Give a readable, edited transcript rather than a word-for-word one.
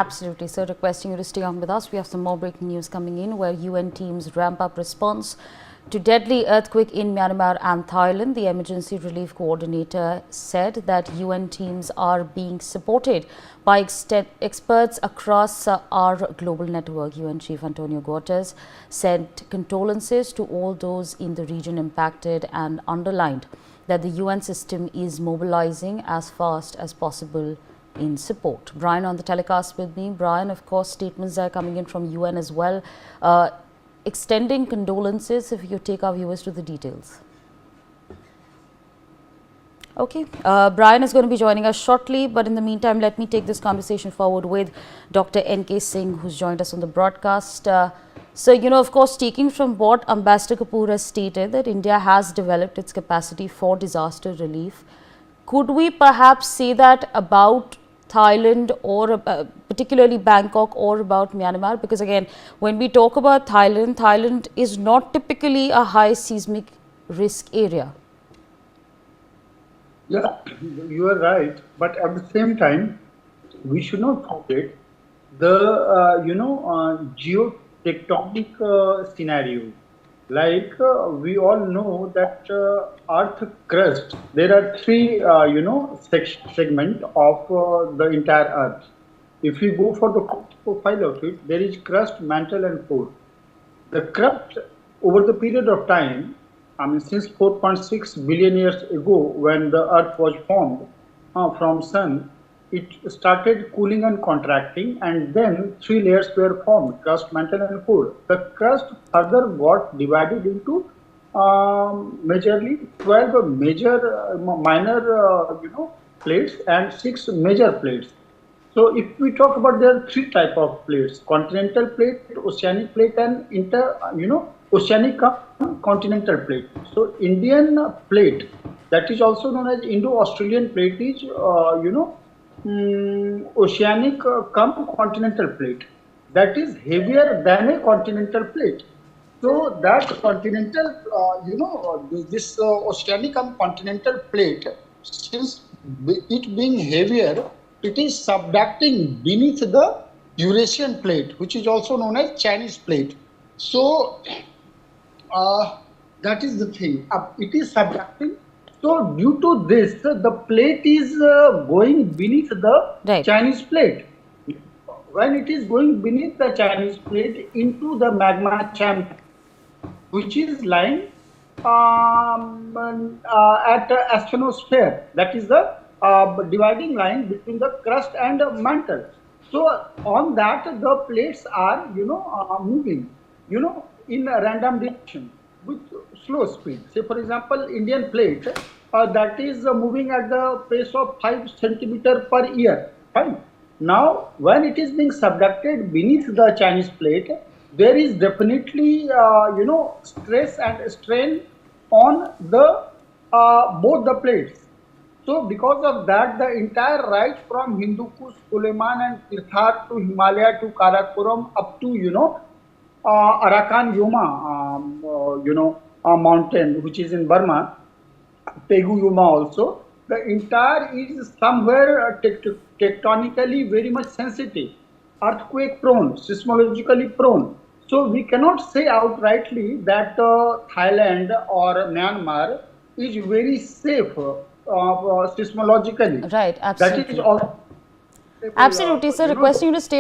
Absolutely, sir. Requesting you to stay on with us. We have some more breaking news coming in where UN teams ramp up response to deadly earthquake in Myanmar and Thailand. The emergency relief coordinator said that UN teams are being supported by experts across our global network. UN Chief Antonio Guterres sent condolences to all those in the region impacted and underlined that the UN system is mobilizing as fast as possible in support. Brian on the telecast with me. Brian, of course, statements are coming in from UN as well, extending condolences. If you take our viewers to the details. Okay, Brian is going to be joining us shortly, but in the meantime, let me take this conversation forward with Dr. N.K. Singh, who's joined us on the broadcast. So, of course, taking from what Ambassador Kapoor has stated, that India has developed its capacity for disaster relief. Could we perhaps say that about Thailand or particularly Bangkok or about Myanmar? Because again, when we talk about Thailand, Thailand is not typically a high seismic risk area. Yeah, you are right. But at the same time, we should not forget the geotectonic scenario. Like we all know that Earth crust, there are three segment of the entire Earth. If we go for the profile of it, there is crust, mantle, and core. The crust over the period of time, I mean, since 4.6 billion years ago, when the Earth was formed from Sun, it started cooling and contracting, and then three layers were formed: crust, mantle, and core. The crust further got divided into majorly 12 minor plates and 6 major plates. So if we talk about, there are three type of plates: continental plate, oceanic plate, and oceanic continental plate. So Indian plate, that is also known as Indo-Australian plate, is oceanic continental plate, that is heavier than a continental plate. So that continental, this oceanic continental plate, since it being heavier, it is subducting beneath the Eurasian plate, which is also known as Chinese plate. So that is the thing. It is subducting. So due to this, the plate is going beneath the Chinese plate. When it is going beneath the Chinese plate into the magma chamber, which is lying at the asthenosphere, that is the dividing line between the crust and the mantle. So on that, the plates are moving in a random direction with slow speed. Say for example, Indian plate that is moving at the pace of 5 centimeter per year. Fine. Now, when it is being subducted beneath the Chinese plate, there is definitely stress and strain on the both the plates. So because of that, the entire right from Hindu Kush, Suleiman, and Tirthar to Himalaya to Karakoram up to Arakan Yoma, mountain, which is in Burma, Pegu Yoma also. The entire is somewhere tectonically very much sensitive, earthquake prone, seismologically prone. So we cannot say outrightly that Thailand or Myanmar is very safe seismologically. Right, absolutely. That is all. Absolutely, sir. Requesting you to stay